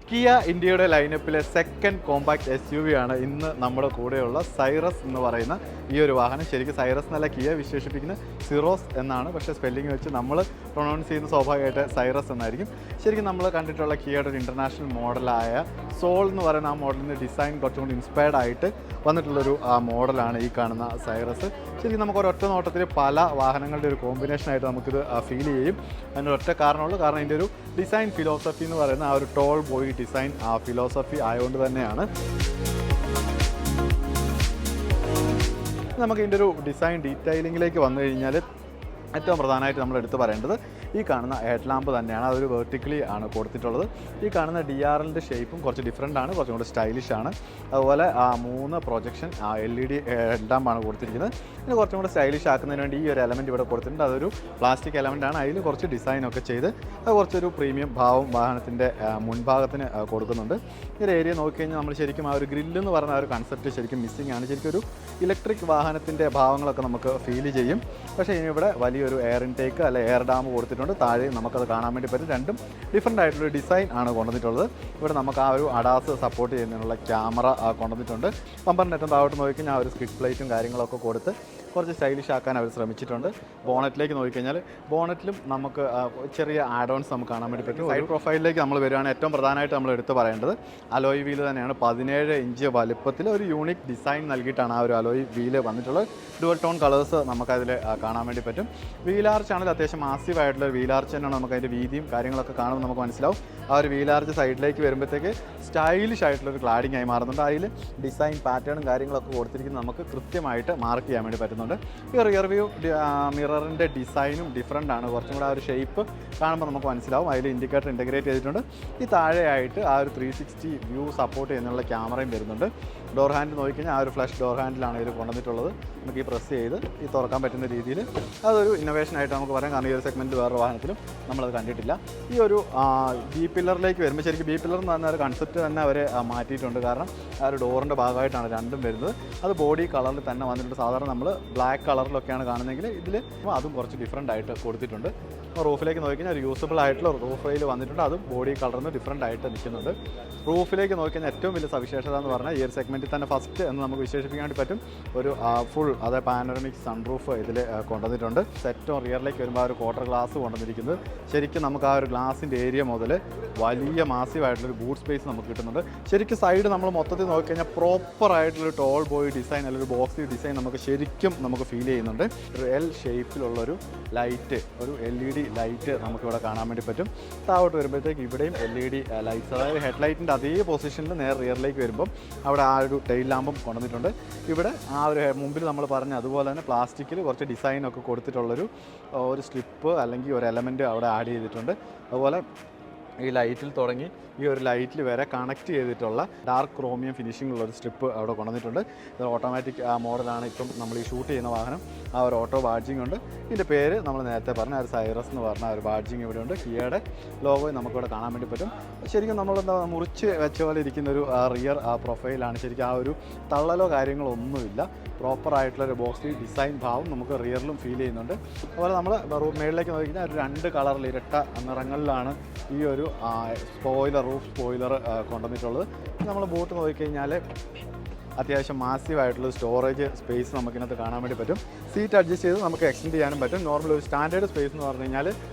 Kia ഇന്ത്യയുടെ ലൈനപ്പിലെ second compact SUV ആണ് ഇന്ന് നമ്മുടെ കൂടെയുള്ള സൈറസ് എന്ന് പറയുന്ന ഈ ഒരു വാഹനം. ശരിക്കും സൈറസ് എന്നല്ല കിയ വിശേഷിപ്പിക്കുന്ന സിറോസ് എന്നാണ്, പക്ഷേ സ്പെല്ലിംഗ് വെച്ച് നമ്മൾ പ്രൊണൗൺസ് ചെയ്യുന്ന സ്വാഭാവികമായിട്ട് സൈറസ് എന്നായിരിക്കും. ശരിക്കും നമ്മൾ കണ്ടിട്ടുള്ള കിയയുടെ ഒരു ഇൻ്റർനാഷണൽ മോഡലായ സോൾ എന്ന് പറയുന്ന ആ മോഡലിൻ്റെ ഡിസൈൻ കുറച്ചും കൂടി ഇൻസ്പയർഡ് ആയിട്ട് വന്നിട്ടുള്ളൊരു മോഡലാണ് ഈ കാണുന്ന സൈറസ്. ശരിക്കും നമുക്ക് ഒരൊറ്റ നോട്ടത്തിൽ പല വാഹനങ്ങളുടെ ഒരു കോമ്പിനേഷനായിട്ട് നമുക്കിത് ഫീൽ ചെയ്യും. അതിൻ്റെ ഒറ്റ കാരണമുള്ളൂ, കാരണം ഇതിൻ്റെ ഒരു ഡിസൈൻ ഫിലോസഫി എന്ന് പറയുന്ന ആ ഒരു ടോൾ ബോയ് ഡിസൈൻ ആ ഫിലോസഫി ആയതുകൊണ്ട് തന്നെയാണ്. നമുക്ക് ഇതിൻ്റെ ഒരു ഡിസൈൻ ഡീറ്റെയിലിങ്ങിലേക്ക് വന്നു കഴിഞ്ഞാൽ ഏറ്റവും പ്രധാനമായിട്ട് നമ്മൾ എടുത്ത് പറയേണ്ടത് ഈ കാണുന്ന ഹെഡ് ലാമ്പ് തന്നെയാണ്. അതൊരു വെർട്ടിക്കലി ആണ് കൊടുത്തിട്ടുള്ളത്. ഈ കാണുന്ന DRLൻ്റെ ഷേപ്പും കുറച്ച് ഡിഫറെൻ്റ് ആണ്, കുറച്ചും കൂടി സ്റ്റൈലിഷ് ആണ്. അതുപോലെ 3 പ്രൊജക്ഷൻ LED ഹെഡ് ലാമ്പാണ് കൊടുത്തിരിക്കുന്നത്. പിന്നെ കുറച്ചും കൂടി സ്റ്റൈലിഷ് ആക്കുന്നതിന് വേണ്ടി ഈ ഒരു എലമെൻറ്റ് ഇവിടെ കൊടുത്തിട്ടുണ്ട്. അതൊരു പ്ലാസ്റ്റിക് എലമെൻ്റ് ആണ്. അതിൽ കുറച്ച് ഡിസൈനൊക്കെ ചെയ്ത് അത് കുറച്ചൊരു പ്രീമിയം ഭാവം വാഹനത്തിൻ്റെ മുൻഭാഗത്തിന് കൊടുക്കുന്നുണ്ട്. ഈ ഒരു ഏരിയ നോക്കിക്കഴിഞ്ഞാൽ നമ്മൾ ശരിക്കും ആ ഒരു ഗ്രില്ലെന്ന് പറയുന്ന ആ ഒരു കൺസെപ്റ്റ് ശരിക്കും മിസ്സിംഗ് ആണ്. ശരിക്കും ഒരു ഇലക്ട്രിക് വാഹനത്തിൻ്റെ ഭാവങ്ങളൊക്കെ നമുക്ക് ഫീൽ ചെയ്യും. പക്ഷേ ഇതിവിടെ വലിയൊരു എയർ ഇൻടേക്ക് അല്ലെ എയർ ഡാം കൊടുത്തിട്ടുണ്ട്. താഴെ നമുക്കത് കാണാൻ വേണ്ടി പറ്റും. രണ്ടും ഡിഫറെൻ്റ് ആയിട്ടുള്ള ഡിസൈൻ ആണ് കൊണ്ടുവന്നിട്ടുള്ളത്. ഇവിടെ നമുക്ക് ആ ഒരു അഡാസ് സപ്പോർട്ട് ചെയ്യുന്നതിനുള്ള ക്യാമറ കൊണ്ടുവന്നിട്ടുണ്ട്. ബമ്പറിൻ്റെ ഏറ്റവും താഴോട്ട് നോക്കിക്കഴിഞ്ഞാൽ ആ ഒരു സ്കിഡ് പ്ലേറ്റും കാര്യങ്ങളൊക്കെ കൊടുത്ത് കുറച്ച് സ്റ്റൈലിഷ് ആക്കാൻ അവർ ശ്രമിച്ചിട്ടുണ്ട്. ബോണറ്റിലേക്ക് നോക്കിക്കഴിഞ്ഞാൽ ബോണറ്റിലും നമുക്ക് ചെറിയ ആഡ് ഓൺസ് നമുക്ക് കാണാൻ വേണ്ടി പറ്റും. സൈഡ് പ്രൊഫൈലിലേക്ക് നമ്മൾ വരികയാണ്. ഏറ്റവും പ്രധാനമായിട്ട് നമ്മൾ എടുത്ത് പറയേണ്ടത് അലോയ് വീല് തന്നെയാണ്. 17 ഇഞ്ച് വലുപ്പത്തിൽ ഒരു യൂണിക് ഡിസൈൻ നൽകിയിട്ടാണ് ആ ഒരു അലോയ് വീല് വന്നിട്ടുള്ളത്. ഡുവൽ ടോൺ കളേഴ്സ് നമുക്കതിൽ കാണാൻ വേണ്ടി പറ്റും. വീലാർച്ച് ആണെങ്കിൽ അത്യാവശ്യം മാസീവ് ആയിട്ടുള്ള വീലാർച്ച് തന്നെയാണ്. നമുക്ക് അതിൻ്റെ വീതിയും കാര്യങ്ങളൊക്കെ കാണുമ്പോൾ നമുക്ക് മനസ്സിലാവും. ആ ഒരു വീലാർച്ച് സൈഡിലേക്ക് വരുമ്പോഴത്തേക്ക് സ്റ്റൈലിഷ് ആയിട്ടുള്ളൊരു ക്ലാഡിംഗ് ആയി മാറുന്നുണ്ട്. അതിൽ ഡിസൈൻ പാറ്റേണും കാര്യങ്ങളൊക്കെ കൊടുത്തിരിക്കുന്നത് നമുക്ക് കൃത്യമായിട്ട് മാർക്ക് ചെയ്യാൻ വേണ്ടി പറ്റുന്നുണ്ട്. ഈ റിയർ വ്യൂ മിററിൻ്റെ ഡിസൈനും ഡിഫറെൻ്റ് ആണ്. കുറച്ചും കൂടെ ആ ഒരു ഷേപ്പ് കാണുമ്പോൾ നമുക്ക് മനസ്സിലാവും. അതിൽ ഇൻഡിക്കേറ്റർ ഇൻ്റഗ്രേറ്റ് ചെയ്തിട്ടുണ്ട്. ഈ താഴെയായിട്ട് ആ ഒരു 360 വ്യൂ സപ്പോർട്ട് ചെയ്യുന്നുള്ള ക്യാമറയും വരുന്നുണ്ട്. ഡോർ ഹാൻഡിൽ നോക്കിക്കഴിഞ്ഞാൽ ആ ഒരു ഫ്ലഷ് ഡോർ ഹാൻഡിലാണ് ഇത് കൊണ്ടുവന്നിട്ടുള്ളത്. നമുക്ക് ഈ പ്രസ് ചെയ്ത് ഈ തുറക്കാൻ പറ്റുന്ന രീതിയിൽ അതൊരു ഇന്നോവേഷനായിട്ട് നമുക്ക് പറയാം. കാരണം ഈ ഒരു സെഗ്മെൻറ്റ് വേറെ വാഹനത്തിലും നമ്മളത് കണ്ടിട്ടില്ല. ഈ ഒരു ബി പില്ലറിലേക്ക് വരുമ്പോൾ ശരിക്കും ബി പില്ലർ എന്ന് പറഞ്ഞ ഒരു കൺസെപ്റ്റ് തന്നെ അവർ മാറ്റിയിട്ടുണ്ട്. കാരണം ആ ഒരു ഡോറിൻ്റെ ഭാഗമായിട്ടാണ് രണ്ടും വരുന്നത്. അത് ബോഡി കളറിൽ തന്നെ വന്നിട്ടുണ്ട്. സാധാരണ നമ്മൾ ബ്ലാക്ക് കളറിലൊക്കെയാണ് കാണുന്നതെങ്കിൽ ഇതിൽ അതും കുറച്ച് ഡിഫറെൻ്റ് ആയിട്ട് കൊടുത്തിട്ടുണ്ട്. റൂഫിലേക്ക് നോക്കിക്കഴിഞ്ഞാൽ ഒരു യൂസബിൾ ആയിട്ടുള്ള റൂഫ് റെയിൽ വന്നിട്ടുണ്ട്. അതും ബോഡി കളറിന് ഡിഫറെൻ്റ് ആയിട്ട് നിൽക്കുന്നുണ്ട്. റൂഫിലേക്ക് നോക്കിക്കഴിഞ്ഞാൽ ഏറ്റവും വലിയ സവിശേഷത എന്ന് പറഞ്ഞാൽ ഈ ഒരു സെഗ്മെൻറ്റിൽ തന്നെ ഫസ്റ്റ് എന്ന് നമുക്ക് വിശേഷിപ്പിക്കാൻ വേണ്ടി പറ്റും. ഒരു ഫുൾ അതായത് പാനോറമിക് സൺറൂഫ് ഇതിൽ കൊണ്ടുവന്നിട്ടുണ്ട്. സെറ്റും റിയറിലേക്ക് വരുമ്പോൾ ആ ഒരു ക്വാർട്ടർ ഗ്ലാസ് കൊണ്ടുവന്നിരിക്കുന്നത് ശരിക്കും നമുക്ക് ആ ഒരു ഗ്ലാസിൻ്റെ ഏരിയ മുതൽ വലിയ മാസീവായിട്ടുള്ളൊരു ബൂട്ട് സ്പേസ് നമുക്ക് കിട്ടുന്നുണ്ട്. ശരിക്കും സൈഡ് നമ്മൾ മൊത്തത്തിൽ നോക്കിക്കഴിഞ്ഞാൽ പ്രോപ്പറായിട്ടുള്ളൊരു ടോൾ ബോയ് ഡിസൈൻ അല്ലെങ്കിൽ ഒരു ബോക്സി ഡിസൈൻ നമുക്ക് ശരിക്കും നമുക്ക് ഫീൽ ചെയ്യുന്നുണ്ട്. ഒരു എൽ ഷേപ്പിലുള്ളൊരു ലൈറ്റ്, ഒരു LED ലൈറ്റ് നമുക്കിവിടെ കാണാൻ വേണ്ടി പറ്റും. താഴോട്ട് വരുമ്പോഴത്തേക്ക് ഇവിടെയും LED ലൈറ്റ്സ്, അതായത് ഹെഡ് ലൈറ്റിൻ്റെ അതേ പൊസിഷനിൽ നേരെ റിയറിലേക്ക് വരുമ്പം അവിടെ ആ ഒരു ടെയിൽ ലാമ്പും കൊണ്ടുവന്നിട്ടുണ്ട്. ഇവിടെ ആ ഒരു മുമ്പിൽ നമ്മൾ പറഞ്ഞ അതുപോലെ തന്നെ പ്ലാസ്റ്റിക്കിൽ കുറച്ച് ഡിസൈനൊക്കെ കൊടുത്തിട്ടുള്ളൊരു ഒരു സ്ട്രിപ്പ് അല്ലെങ്കിൽ ഒരു എലമെൻറ്റ് അവിടെ ആഡ് ചെയ്തിട്ടുണ്ട്. അതുപോലെ ഈ ലൈറ്റിൽ തുടങ്ങി ഈ ഒരു ലൈറ്റിൽ വരെ കണക്ട് ചെയ്തിട്ടുള്ള ഡാർക്ക് ക്രോമിയം ഫിനിഷിംഗ് ഒരു സ്ട്രിപ്പ് അവിടെ കൊണ്ടുവന്നിട്ടുണ്ട്. ഇത് ഓട്ടോമാറ്റിക് മോഡലാണ്. ഇപ്പം നമ്മൾ ഈ ഷൂട്ട് ചെയ്യുന്ന വാഹനം ആ ഒരു ഓട്ടോ ബാഡ്ജിങ് ഉണ്ട്. ഇതിൻ്റെ പേര് നമ്മൾ നേരത്തെ പറഞ്ഞ ഒരു സൈറസ് എന്ന് പറഞ്ഞ ഒരു ബാഡ്ജിങ് ഇവിടെ ഉണ്ട്. കിയയുടെ ലോഗോ നമുക്കിവിടെ കാണാൻ വേണ്ടി പറ്റും. ശരിക്കും നമ്മളെന്താ മുറിച്ച് വെച്ച പോലെ ഇരിക്കുന്ന ഒരു റിയർ പ്രൊഫൈലാണ്. ശരിക്കും ആ ഒരു തള്ളലോ കാര്യങ്ങളോ ഒന്നുമില്ല. പ്രോപ്പറായിട്ടുള്ളൊരു ബോക്സി ഡിസൈൻ ഭാവം നമുക്ക് റിയറിലും ഫീൽ ചെയ്യുന്നുണ്ട്. അതുപോലെ നമ്മൾ മേളിലേക്ക് നോക്കിക്കഴിഞ്ഞാൽ ഒരു 2 കളറിൽ ഇരട്ട നിറങ്ങളിലാണ് ഈ ഒരു റൂഫ് സ്പോയിലർ കൊണ്ടുവന്നിട്ടുള്ളത്. നമ്മൾ ബോട്ട് നോക്കിക്കഴിഞ്ഞാൽ അത്യാവശ്യം മാസീവായിട്ടുള്ള സ്റ്റോറേജ് സ്പേസ് നമുക്കിനകത്ത് കാണാൻ വേണ്ടി പറ്റും. സീറ്റ് അഡ്ജസ്റ്റ് ചെയ്ത് നമുക്ക് എക്സ്റ്റെൻഡ് ചെയ്യാനും പറ്റും. നോർമൽ ഒരു സ്റ്റാൻഡേർഡ് സ്പേസ് എന്ന് പറഞ്ഞു കഴിഞ്ഞാൽ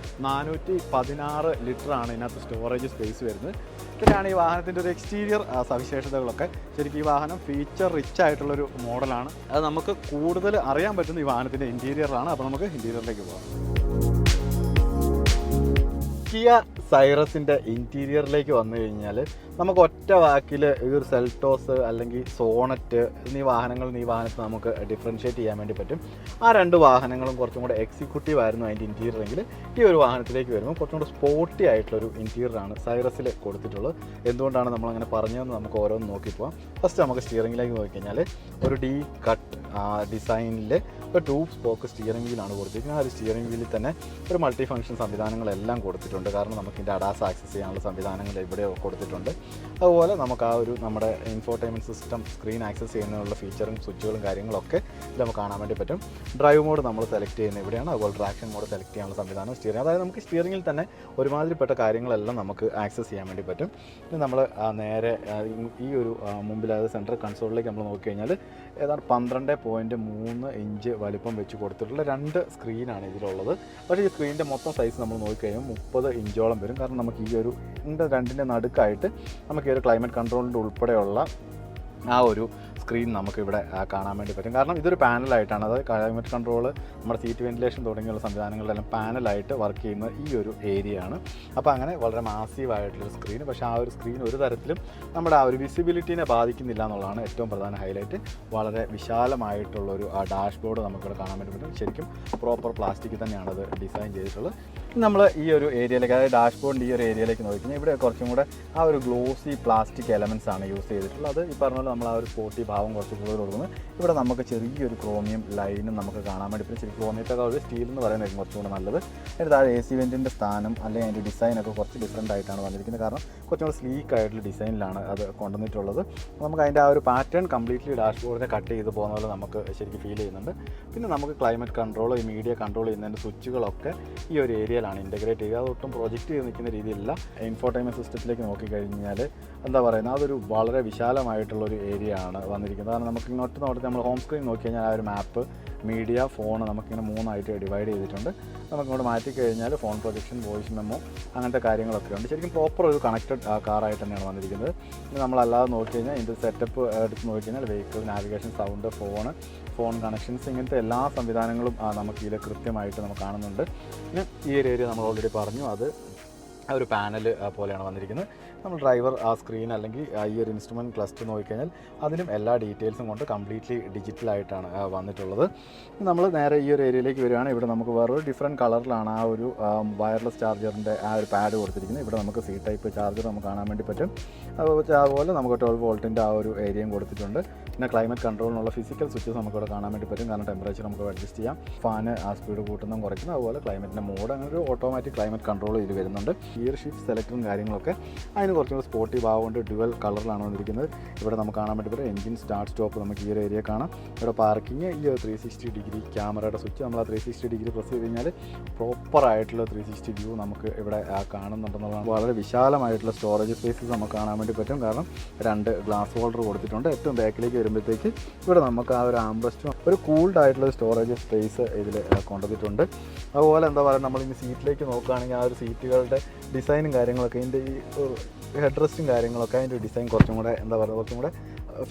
416 ലിറ്ററാണ് ഇതിനകത്ത് സ്റ്റോറേജ് സ്പേസ് വരുന്നത്. ഇതൊക്കെയാണ് ഈ വാഹനത്തിൻ്റെ ഒരു എക്സ്റ്റീരിയർ സവിശേഷതകളൊക്കെ. ശരിക്കും ഈ വാഹനം ഫീച്ചർ റിച്ച് ആയിട്ടുള്ളൊരു മോഡലാണ്. അത് നമുക്ക് കൂടുതൽ അറിയാൻ പറ്റുന്ന ഈ വാഹനത്തിൻ്റെ ഇൻറ്റീരിയറിലാണ്. അപ്പോൾ നമുക്ക് ഇൻറ്റീരിയറിലേക്ക് പോകാം. കിയ സൈറസിൻ്റെ ഇൻറ്റീരിയറിലേക്ക് വന്നു കഴിഞ്ഞാൽ നമുക്ക് ഒറ്റ വാക്കിൽ ഈ ഒരു സെൽറ്റോസ് അല്ലെങ്കിൽ സോണറ്റ് എന്നീ വാഹനത്തിൽ നമുക്ക് ഡിഫറൻഷ്യേറ്റ് ചെയ്യാൻ വേണ്ടി പറ്റും. ആ 2 വാഹനങ്ങളും കുറച്ചും കൂടെ എക്സിക്യൂട്ടീവ് ആയിരുന്നു അതിൻ്റെ ഇൻറ്റീരിയറെങ്കിൽ ഈ ഒരു വാഹനത്തിലേക്ക് വരുമ്പോൾ കുറച്ചും കൂടെ സ്പോർട്ടി ആയിട്ടുള്ളൊരു ഇൻറ്റീരിയറാണ് സൈറസിൽ കൊടുത്തിട്ടുള്ളത്. എന്തുകൊണ്ടാണ് നമ്മളങ്ങനെ പറഞ്ഞതെന്ന് നമുക്ക് ഓരോന്ന് നോക്കിപ്പോവാം. ഫസ്റ്റ് നമുക്ക് സ്റ്റിയറിംഗിലേക്ക് നോക്കിക്കഴിഞ്ഞാൽ ഒരു D കട്ട് ഡിസൈനിൽ ഒരു 2 സ്പോക്ക് സ്റ്റിയറിംഗ് വീലാണ് കൊടുത്തിരിക്കുന്നത്. ആ ഒരു സ്റ്റിയറിംഗ് വീലിൽ തന്നെ ഒരു മൾട്ടി ഫംഗ്ഷൻ സംവിധാനങ്ങളെല്ലാം കൊടുത്തിട്ടുണ്ട്. കാരണം നമുക്ക് ഇതിൻ്റെ അഡാസ് ആക്സസ് ചെയ്യാനുള്ള സംവിധാനങ്ങൾ ഇവിടെ കൊടുത്തിട്ടുണ്ട്. അതുപോലെ നമുക്ക് ആ ഒരു നമ്മുടെ ഇൻഫോർടൈൻമെൻറ്റ് സിസ്റ്റം സ്ക്രീൻ ആക്സസ് ചെയ്യുന്നതിനുള്ള ഫീച്ചറും സ്വിച്ചുകളും കാര്യങ്ങളൊക്കെ ഇത് നമുക്ക് കാണാൻ വേണ്ടി പറ്റും. ഡ്രൈവ് മോഡ് നമ്മൾ സെലക്ട് ചെയ്യുന്നത് ഇവിടെയാണ്. അതുപോലെ ട്രാക്ഷൻ മോഡ് സെലക്ട് ചെയ്യാനുള്ള സംവിധാനം സ്റ്റിയറിംഗ്, അതായത് നമുക്ക് സ്റ്റിയറിംഗിൽ തന്നെ ഒരുമാതിരിപ്പെട്ട കാര്യങ്ങളെല്ലാം നമുക്ക് ആക്സസ് ചെയ്യാൻ വേണ്ടി പറ്റും. ഇനി നമ്മൾ നേരെ ഈ ഒരു മുമ്പിൽ, അതായത് സെൻട്രൽ കൺസോളിലേക്ക് നമ്മൾ നോക്കിക്കഴിഞ്ഞാൽ ഏതാണ്ട് 12.3 ഇഞ്ച് വലിപ്പം വെച്ച് കൊടുത്തിട്ടുള്ള 2 സ്ക്രീനാണ് ഇതിലുള്ളത്. പക്ഷേ ഈ സ്ക്രീനിൻ്റെ മൊത്തം സൈസ് നമ്മൾ നോക്കിക്കഴിയുമ്പോൾ 30 ഇഞ്ചോളം വരും. കാരണം നമുക്ക് ഈ ഒരു രണ്ടിൻ്റെ നടുക്കായിട്ട് നമുക്ക് ഈ ഒരു ക്ലൈമറ്റ് കൺട്രോളിൻ്റെ ഉൾപ്പെടെയുള്ള ആ ഒരു സ്ക്രീൻ നമുക്കിവിടെ കാണാൻ വേണ്ടി പറ്റും. കാരണം ഇതൊരു പാനലായിട്ടാണ്, അതായത് ക്ലൈമറ്റ് കൺട്രോൾ, നമ്മുടെ സീറ്റ് വെന്റിലേഷൻ തുടങ്ങിയുള്ള സംവിധാനങ്ങളെല്ലാം പാനലായിട്ട് വർക്ക് ചെയ്യുന്ന ഈ ഒരു ഏരിയയാണ്. അപ്പോൾ അങ്ങനെ വളരെ മാസീവായിട്ടുള്ളൊരു സ്ക്രീൻ. പക്ഷേ ആ ഒരു സ്ക്രീൻ ഒരു തരത്തിലും നമ്മുടെ ആ ഒരു വിസിബിലിറ്റീനെ ബാധിക്കുന്നില്ല എന്നുള്ളതാണ് ഏറ്റവും പ്രധാന ഹൈലൈറ്റ്. വളരെ വിശാലമായിട്ടുള്ളൊരു ആ ഡാഷ്ബോർഡ് നമുക്കിവിടെ കാണാൻ വേണ്ടി പറ്റും. ശരിക്കും പ്രോപ്പർ പ്ലാസ്റ്റിക് തന്നെയാണ് അത് ഡിസൈൻ ചെയ്തിട്ടുള്ളത്. നമ്മൾ ഈ ഒരു ഏരിയയിലേക്ക്, അതായത് ഡാഷ്ബോർഡിൻ്റെ ഈ ഒരു ഏരിയയിലേക്ക് നോക്കിക്കഴിഞ്ഞാൽ ഇവിടെ കുറച്ചും കൂടെ ആ ഒരു ഗ്ലോസി പ്ലാസ്റ്റിക് എലമെൻറ്റ്സ് ആണ് യൂസ് ചെയ്തിട്ടുള്ളത്. അത് ഈ പറഞ്ഞ പോലെ നമ്മൾ ആ ഒരു സ്പോർട്ടി ഭാവം കുറച്ച് കൂടുതൽ കൊടുക്കുന്നത്. ഇവിടെ നമുക്ക് ചെറിയൊരു ക്രോമിയം ലൈനും നമുക്ക് കാണാൻ വേണ്ടി പറ്റും. ശരി, ക്രോമിയത്തൊക്കെ ഒരു സ്റ്റീൽ എന്ന് പറയുന്നതായിരിക്കും കുറച്ചും കൂടെ നല്ലത്. അതിന് താഴെ AC വെൻറ്റിൻ്റെ സ്ഥാനം അല്ലെങ്കിൽ അതിൻ്റെ ഡിസൈനൊക്കെ കുറച്ച് ഡിഫറെൻ്റ് ആയിട്ടാണ് വന്നിരിക്കുന്നത്. കാരണം കുറച്ചും കൂടെ സ്ലീക്ക് ആയിട്ടുള്ള ഡിസൈനിലാണ് അത് കൊണ്ടുവന്നിട്ടുള്ളത്. നമുക്ക് അതിൻ്റെ ആ ഒരു പാറ്റേൺ കംപ്ലീറ്റ്ലി ഡാഷ്ബോർഡിനെ കട്ട് ചെയ്ത് പോകുന്ന പോലെ നമുക്ക് ശരിക്കും ഫീൽ ചെയ്യുന്നുണ്ട്. പിന്നെ നമുക്ക് ക്ലൈമറ്റ് കൺട്രോൾ, ഈ മീഡിയ കൺട്രോൾ ചെയ്യുന്നതിൻ്റെ സ്വിച്ചുകളൊക്കെ ഈ ഒരു ഏരിയയിലാണ് ഇൻ്റഗ്രേറ്റ് ചെയ്യുക. അതൊട്ടും പ്രൊജക്റ്റ് ചെയ്ത് നിൽക്കുന്ന രീതിയിലല്ല. ഇൻഫോർടൈൻമെൻറ്റ് സിസ്റ്റത്തിലേക്ക് നോക്കിക്കഴിഞ്ഞാൽ എന്താ പറയുന്നത്, അതൊരു വളരെ വിശാലമായിട്ടുള്ളൊരു ഏരിയ ആണ് വന്നിരിക്കുന്നത്. കാരണം നമുക്ക് ഇങ്ങോട്ട് നോക്കി നമ്മൾ ഹോം സ്ക്രീൻ നോക്കി കഴിഞ്ഞാൽ ആ ഒരു മാപ്പ്, മീഡിയ, ഫോൺ നമുക്കിങ്ങനെ 3ആയിട്ട് ഡിവൈഡ് ചെയ്തിട്ടുണ്ട്. നമുക്കിങ്ങോട്ട് മാറ്റിക്കഴിഞ്ഞാൽ ഫോൺ പ്രൊജക്ഷൻ, വോയിസ് മെമ്മോ, അങ്ങനത്തെ കാര്യങ്ങളൊക്കെ ഉണ്ട്. ശരിക്കും പ്രോപ്പർ ഒരു കണക്റ്റഡ് കാറായിട്ട് തന്നെയാണ് വന്നിരിക്കുന്നത്. ഇനി നമ്മളല്ലാതെ നോക്കി കഴിഞ്ഞാൽ ഇതിൻ്റെ സെറ്റപ്പ് എടുത്ത് നോക്കി കഴിഞ്ഞാൽ vehicle, navigation, sound, phone connections, ഇങ്ങനത്തെ എല്ലാ സംവിധാനങ്ങളും നമുക്ക് ഇതിൽ കൃത്യമായിട്ട് നമുക്ക് കാണുന്നുണ്ട്. പിന്നെ ഈ ഒരു ഏരിയ നമ്മൾ ഓൾറെഡി പറഞ്ഞു, അത് ഒരു പാനൽ പോലെയാണ് വന്നിരിക്കുന്നത്. നമ്മൾ ഡ്രൈവർ ആ സ്ക്രീൻ അല്ലെങ്കിൽ ഈ ഒരു ഇൻസ്ട്രുമെൻറ്റ് ക്ലസ്റ്റർ നോക്കിക്കഴിഞ്ഞാൽ അതിനും എല്ലാ ഡീറ്റെയിൽസും കൊണ്ട് കംപ്ലീറ്റ്ലി ഡിജിറ്റലായിട്ടാണ് വന്നിട്ടുള്ളത്. നമ്മൾ നേരെ ഈ ഒരു ഏരിയയിലേക്ക് വരികയാണ്. ഇവിടെ നമുക്ക് വേറൊരു ഡിഫറെൻറ്റ് കളറിലാണ് ആ ഒരു വയർലെസ് ചാർജറിൻ്റെ ആ ഒരു പാഡ് കൊടുത്തിരിക്കുന്നത്. ഇവിടെ നമുക്ക് C ടൈപ്പ് ചാർജർ നമുക്ക് കാണാൻ വേണ്ടി പറ്റും. അതുപോലെ നമുക്ക് 12 വോൾട്ടിൻ്റെ ആ ഒരു ഏരിയയും കൊടുത്തിട്ടുണ്ട്. പിന്നെ ക്ലൈമറ്റ് കൺട്രോളിനുള്ള ഫിസിക്കൽ സ്വിച്ചസ് നമുക്കിവിടെ കാണാൻ വേണ്ടി പറ്റും. കാരണം ടെമ്പറേച്ചർ നമുക്ക് അഡ്ജസ്റ്റ് ചെയ്യാം, ഫാന് ആ സ്പീഡ് കൂട്ടുന്നതും കുറയ്ക്കുന്നത്, അതുപോലെ ക്ലൈമറ്റിൻ്റെ മോഡ്, അങ്ങനെ ഒരു ഓട്ടോമാറ്റിക് ക്ലൈമറ്റ് കൺട്രോൾ ഇതിൽ വരുന്നുണ്ട്. ഗിയർ ഷിഫ്റ്റ് സെലക്ടറും കാര്യങ്ങളൊക്കെ അതിന് കുറച്ചും കൂടി സ്പോർട്ടി ഭാവമുണ്ട്. ഡ്യുവൽ കളറിലാണ് വന്നിരിക്കുന്നത്. ഇവിടെ നമുക്ക് കാണാൻ വേണ്ടി പറ്റും എഞ്ചിൻ സ്റ്റാർട്ട് സ്റ്റോപ്പ് നമുക്ക് ഈ ഒരു ഏരിയ കാണാം. ഇവിടെ പാർക്കിങ്, ഈ 360 ഡിഗ്രി ക്യാമറയുടെ സ്വിച്ച്, നമ്മൾ ആ 360 ഡിഗ്രി പ്രസ് ചെയ്ത് കഴിഞ്ഞാൽ പ്രോപ്പറായിട്ടുള്ള 360 വ്യൂ നമുക്ക് ഇവിടെ കാണുന്നുണ്ടെന്നുള്ളതാണ്. വളരെ വിശാലമായിട്ടുള്ള സ്റ്റോറേജ് സ്പേസസ് നമുക്ക് കാണാൻ വേണ്ടി പറ്റും. കാരണം 2 ഗ്ലാസ് ഹോൾഡർ കൊടുത്തിട്ടുണ്ട്. ഏറ്റവും ബാക്കിലേക്ക് വരുമ്പോഴത്തേക്ക് ഇവിടെ നമുക്ക് ആ ഒരു ആംബ്രസ്റ്റും ഒരു കൂൾഡ് ആയിട്ടുള്ള സ്റ്റോറേജ് സ്പേസ് ഇതിൽ കൊണ്ടുവന്നിട്ടുണ്ട്. അതുപോലെ എന്താ പറയുക, നമ്മളിനി സീറ്റിലേക്ക് നോക്കുകയാണെങ്കിൽ ആ ഒരു സീറ്റുകളുടെ ഡിസൈനും കാര്യങ്ങളൊക്കെ, ഇതിൻ്റെ ഈ ഹെഡ് റെസ്റ്റും കാര്യങ്ങളൊക്കെ അതിൻ്റെ ഡിസൈൻ കുറച്ചും കൂടെ എന്താ പറയുക, കുറച്ചും കൂടെ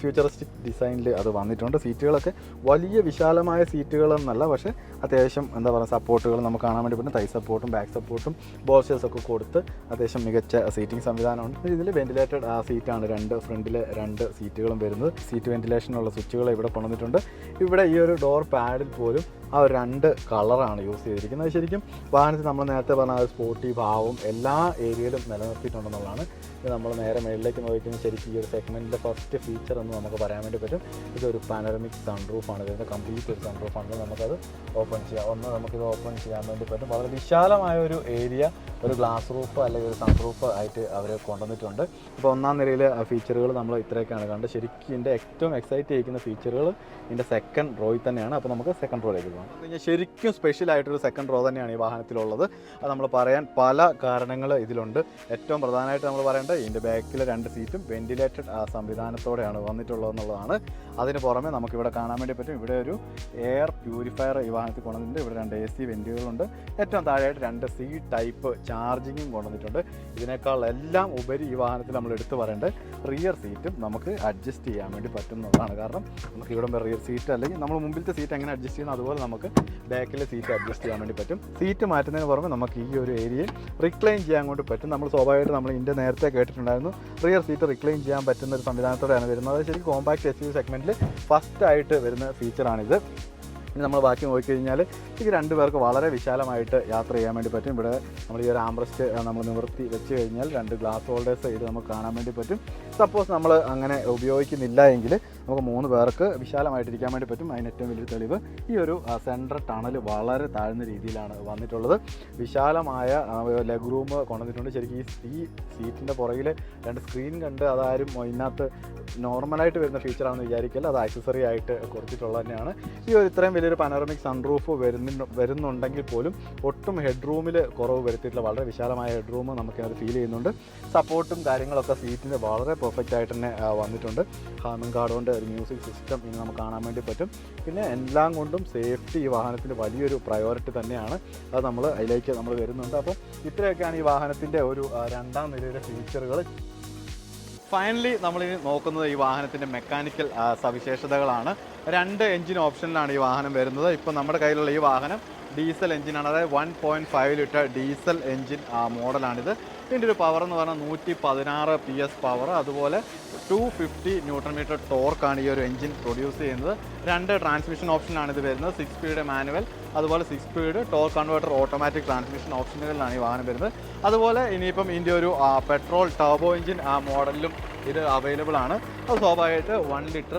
ഫ്യൂച്ചറിസ്റ്റിക് ഡിസൈനിൽ അത് വന്നിട്ടുണ്ട്. സീറ്റുകളൊക്കെ വലിയ വിശാലമായ സീറ്റുകളെന്നല്ല, പക്ഷേ അത്യാവശ്യം എന്താ പറയുക സപ്പോർട്ടുകൾ നമുക്ക് കാണാൻ വേണ്ടി പറ്റും. തൈ സപ്പോർട്ടും ബാക്ക് സപ്പോർട്ടും ബോൾസ്റ്റേഴ്സൊക്കെ കൊടുത്ത് അത്യാവശ്യം മികച്ച സീറ്റിംഗ് സംവിധാനമുണ്ട്. ഇതിൽ വെന്റിലേറ്റഡ് സീറ്റാണ് ഫ്രണ്ടിലെ 2 സീറ്റുകളും വരുന്നത്. സീറ്റ് വെന്റിലേഷനുള്ള സ്വിച്ചുകൾ ഇവിടെ കൊണ്ടുവന്നിട്ടുണ്ട്. ഇവിടെ ഈ ഒരു ഡോർ പാഡിൽ പോലും ആ ഒരു 2 കളറാണ് യൂസ് ചെയ്തിരിക്കുന്നത്. ശരിക്കും വാഹനത്തിൽ നമ്മൾ നേരത്തെ പറഞ്ഞ ആ സ്പോർട്ടി ഭാവം എല്ലാ ഏരിയയിലും നിലനിർത്തിയിട്ടുണ്ടെന്നുള്ളതാണ്. ഇത് നമ്മൾ നേരെ മേളിലേക്ക് നോക്കിക്കഴിഞ്ഞാൽ ശരിക്കും ഈ ഒരു സെഗ്മെൻറ്റിൻ്റെ ഫസ്റ്റ് ഫീച്ചർ എന്ന് നമുക്ക് പറയാൻ വേണ്ടി പറ്റും. ഇതൊരു പാനറമിക് സൺറൂഫാണ്. ഇതിൻ്റെ കംപ്ലീറ്റ് ഒരു സൺറൂഫാണ്. നമുക്കത് ഓപ്പൺ ചെയ്യാം. നമുക്കിത് ഓപ്പൺ ചെയ്യാൻ വേണ്ടി പറ്റും. വളരെ വിശാലമായ ഒരു ഏരിയ, ഒരു ഗ്ലാസ് റൂഫ് അല്ലെങ്കിൽ ഒരു സൺറൂഫ് ആയിട്ട് അവർ കൊണ്ടുവന്നിട്ടുണ്ട്. ഇപ്പോൾ 1ാം നിരയിലെ ഫീച്ചറുകൾ നമ്മൾ ഇത്രയൊക്കെയാണ് കണ്ടത്. ശരിക്കും ഇതിൻ്റെ ഏറ്റവും എക്സൈറ്റ് ചെയ്യിക്കുന്ന ഫീച്ചറുകൾ ഇതിൻ്റെ സെക്കൻഡ് റോയിൽ തന്നെയാണ്. അപ്പോൾ നമുക്ക് സെക്കൻഡ് റോയിലേക്ക് പോകാം. ശരിക്കും സ്പെഷ്യലായിട്ടൊരു സെക്കൻഡ് റോ തന്നെയാണ് ഈ വാഹനത്തിലുള്ളത്. അത് നമ്മൾ പറയാൻ പല കാരണങ്ങൾ ഇതിലുണ്ട്. ഏറ്റവും പ്രധാനമായിട്ട് നമ്മൾ പറയേണ്ടത് ഇതിൻ്റെ ബാക്കിലെ 2 സീറ്റും വെന്റിലേറ്റഡ് സംവിധാനത്തോടെയാണ് വന്നിട്ടുള്ളതെന്നുള്ളതാണ്. അതിന് പുറമെ നമുക്കിവിടെ കാണാൻ വേണ്ടി പറ്റും, ഇവിടെ ഒരു എയർ പ്യൂരിഫയർ ഈ വാഹനത്തിൽ കൊണ്ടുവന്നിട്ടുണ്ട്. ഇവിടെ 2 AC വെന്റുകളുണ്ട്. ഏറ്റവും താഴെയായിട്ട് 2 C ടൈപ്പ് ചാർജിങ്ങും കൊണ്ടുവന്നിട്ടുണ്ട്. ഇതിനേക്കാൾ എല്ലാം ഉപരി ഈ വാഹനത്തിൽ നമ്മൾ എടുത്തു പറയേണ്ടത് റിയർ സീറ്റും നമുക്ക് അഡ്ജസ്റ്റ് ചെയ്യാൻ വേണ്ടി പറ്റുന്നതാണ്. കാരണം നമുക്ക് ഇവിടെ റിയർ സീറ്റ് അല്ലെങ്കിൽ നമ്മൾ മുമ്പിലത്തെ സീറ്റ് എങ്ങനെ അഡ്ജസ്റ്റ് ചെയ്യുന്നു അതുപോലെ നമുക്ക് ബാക്കിലെ സീറ്റ് അഡ്ജസ്റ്റ് ചെയ്യാൻ വേണ്ടി പറ്റും. സീറ്റ് മാറ്റുന്നതിന് പുറമെ നമുക്ക് ഈ ഒരു ഏരിയയിൽ റിക്ലൈൻ ചെയ്യാൻ കൊണ്ട് പറ്റും. നമ്മൾ സ്വാഭാവികമായിട്ട് നമ്മൾ ഇതിൻ്റെ നേരത്തെ കേട്ടിട്ടുണ്ടായിരുന്നു റിയർ സീറ്റ് റിക്ലൈൻ ചെയ്യാൻ പറ്റുന്ന ഒരു സംവിധാനത്തോടെയാണ് വരുന്നത്. അത് ശരിക്കും കോമ്പാക്ട് SUV സെഗ്മെൻറ്റിൽ ഫസ്റ്റ് ആയിട്ട് വരുന്ന ഫീച്ചറാണിത്. ഇനി നമ്മൾ ബാക്കി നോക്കിക്കഴിഞ്ഞാൽ ഒറ്റയ്ക്ക് 2 പേർക്ക് വളരെ വിശാലമായിട്ട് യാത്ര ചെയ്യാൻ വേണ്ടി പറ്റും. ഇവിടെ നമ്മൾ ഈ ഒരു ആംബ്രസ്റ്റ് നമ്മൾ നിവർത്തി വെച്ച് കഴിഞ്ഞാൽ 2 ഗ്ലാസ് ഹോൾഡേഴ്സ് ഇത് നമുക്ക് കാണാൻ വേണ്ടി പറ്റും. സപ്പോസ് നമ്മൾ അങ്ങനെ ഉപയോഗിക്കുന്നില്ല എങ്കിൽ നമുക്ക് 3 പേർക്ക് വിശാലമായിട്ടിരിക്കാൻ വേണ്ടി പറ്റും. അതിന് ഏറ്റവും വലിയ തെളിവ് ഈ ഒരു സെൻട്രൽ ടണൽ വളരെ താഴ്ന്ന രീതിയിലാണ് വന്നിട്ടുള്ളത്. വിശാലമായ ലെഗ് റൂം കൊണ്ടുവന്നിട്ടുണ്ട്. ശരിക്കും ഈ സീറ്റിൻ്റെ പുറകിൽ 2 സ്ക്രീൻ കണ്ട് അതാരും ഇതിനകത്ത് നോർമലായിട്ട് വരുന്ന ഫീച്ചറാണെന്ന് വിചാരിക്കില്ല, അത് ആക്സസറി ആയിട്ട് കൊടുത്തിട്ടുള്ളത് തന്നെയാണ്. ഈ ഒരു ഇത്രയും വലിയൊരു പനോറമിക് സൺറൂഫ് വരുന്നുണ്ടെങ്കിൽ പോലും ഒട്ടും ഹെഡ് റൂമിൽ കുറവ് വരുത്തിയിട്ടുള്ള വളരെ വിശാലമായ ഹെഡ് റൂം നമുക്കത് ഫീൽ ചെയ്യുന്നുണ്ട്. സപ്പോർട്ടും കാര്യങ്ങളൊക്കെ സീറ്റിന് വളരെ പെർഫെക്റ്റ് ആയിട്ട് തന്നെ വന്നിട്ടുണ്ട്. ഹാമിംഗ് കാർഡ് കൊണ്ട് ഒരു മ്യൂസിക് സിസ്റ്റം ഇനി നമുക്ക് കാണാൻ വേണ്ടി പറ്റും. പിന്നെ എല്ലാം കൊണ്ടും സേഫ്റ്റി ഈ വാഹനത്തിൻ്റെ വലിയൊരു പ്രയോറിറ്റി തന്നെയാണ്. അത് അതിലേക്ക് നമ്മൾ വരുന്നുണ്ട്. അപ്പം ഇത്രയൊക്കെയാണ് ഈ വാഹനത്തിൻ്റെ ഒരു 2ാം നിലയിലെ ഫീച്ചറുകൾ. ഫൈനലി നമ്മളിനി നോക്കുന്നത് ഈ വാഹനത്തിൻ്റെ മെക്കാനിക്കൽ സവിശേഷതകളാണ്. 2 എഞ്ചിൻ ഓപ്ഷനിലാണ് ഈ വാഹനം വരുന്നത്. ഇപ്പോൾ നമ്മുടെ കയ്യിലുള്ള ഈ വാഹനം ഡീസൽ എഞ്ചിനാണ്, അതായത് 1.5 ലിറ്റർ ഡീസൽ എഞ്ചിൻ മോഡലാണിത്. ഇതിൻ്റെ ഒരു പവർ എന്ന് പറഞ്ഞാൽ 116 PS പവർ, അതുപോലെ 250 ന്യൂട്ടൺ മീറ്റർ ടോർക്കാണ് ഈ ഒരു എഞ്ചിൻ പ്രൊഡ്യൂസ് ചെയ്യുന്നത്. 2 ട്രാൻസ്മിഷൻ ഓപ്ഷനാണ് ഇത് വരുന്നത്, 6 സ്പീഡ് മാനുവൽ, അതുപോലെ 6 speed torque converter automatic transmission ഓപ്ഷനുകളിലാണ് ഈ വാഹനം വരുന്നത്. അതുപോലെ ഇനിയിപ്പം ഇതിൻ്റെ ഒരു പെട്രോൾ ടർബോ എഞ്ചിൻ മോഡലിലും ഇത് അവൈലബിൾ ആണ്. അത് സ്വാഭാവികമായിട്ട് 1 ലിറ്റർ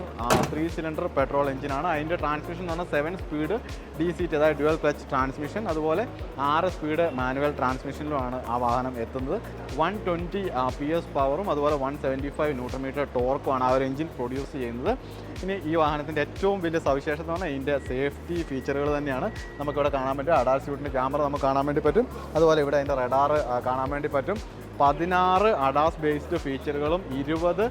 3 സിലിണ്ടർ പെട്രോൾ എഞ്ചിനാണ്. അതിൻ്റെ ട്രാൻസ്മിഷൻ എന്ന് പറഞ്ഞാൽ 7 സ്പീഡ് DC, അതായത് ഡ്യുവൽ ക്ലച്ച് ട്രാൻസ്മിഷൻ, അതുപോലെ 6 സ്പീഡ് മാനുവൽ ട്രാൻസ്മിഷനിലുമാണ് ആ വാഹനം എത്തുന്നത്. 120 PS പവറും അതുപോലെ 175 ന്യൂട്ടൺ മീറ്റർ ടോർക്കുമാണ് ആ ഒരു എഞ്ചിൻ പ്രൊഡ്യൂസ് ചെയ്യുന്നത്. ഇനി ഈ വാഹനത്തിൻ്റെ ഏറ്റവും വലിയ സവിശേഷത എന്ന് പറഞ്ഞാൽ ഇതിൻ്റെ സേഫ്റ്റി ഫീച്ചറുകൾ തന്നെയാണ്. നമുക്കിവിടെ കാണാൻ പറ്റും അഡാർ സ്യൂട്ടിൻ്റെ ക്യാമറ നമുക്ക് കാണാൻ വേണ്ടി പറ്റും. അതുപോലെ ഇവിടെ അതിൻ്റെ റഡാർ കാണാൻ വേണ്ടി പറ്റും. 16 അഡാസ് ബേസ്ഡ് ഫീച്ചറുകളും 20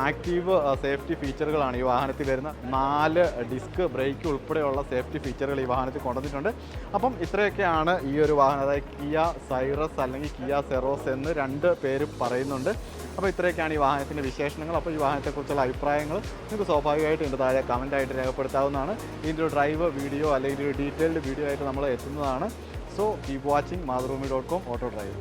ആക്റ്റീവ് സേഫ്റ്റി ഫീച്ചറുകളാണ് ഈ വാഹനത്തിൽ വരുന്ന. 4 ഡിസ്ക് ബ്രേക്ക് ഉൾപ്പെടെയുള്ള സേഫ്റ്റി ഫീച്ചറുകൾ ഈ വാഹനത്തിൽ കൊണ്ടുവന്നിട്ടുണ്ട്. അപ്പം ഇത്രയൊക്കെയാണ് ഈ ഒരു വാഹനം, അതായത് കിയ സൈറസ് അല്ലെങ്കിൽ കിയ സെറോസ് എന്ന് 2 പേര് പറയുന്നുണ്ട്. അപ്പോൾ ഇത്രയൊക്കെയാണ് ഈ വാഹനത്തിൻ്റെ വിശേഷണങ്ങൾ. അപ്പോൾ ഈ വാഹനത്തെക്കുറിച്ചുള്ള അഭിപ്രായങ്ങൾ നിങ്ങൾക്ക് സ്വാഭാവികമായിട്ട് ഇതിൻ്റെ താഴെ കമൻറ്റായിട്ട് രേഖപ്പെടുത്താവുന്നതാണ്. ഇതിൻ്റെ ഒരു ഡ്രൈവ് വീഡിയോ അല്ലെങ്കിൽ ഒരു ഡീറ്റെയിൽഡ് വീഡിയോ ആയിട്ട് നമ്മൾ എത്തുന്നതാണ്. So keep watching Mathrubhumi dot com auto drive.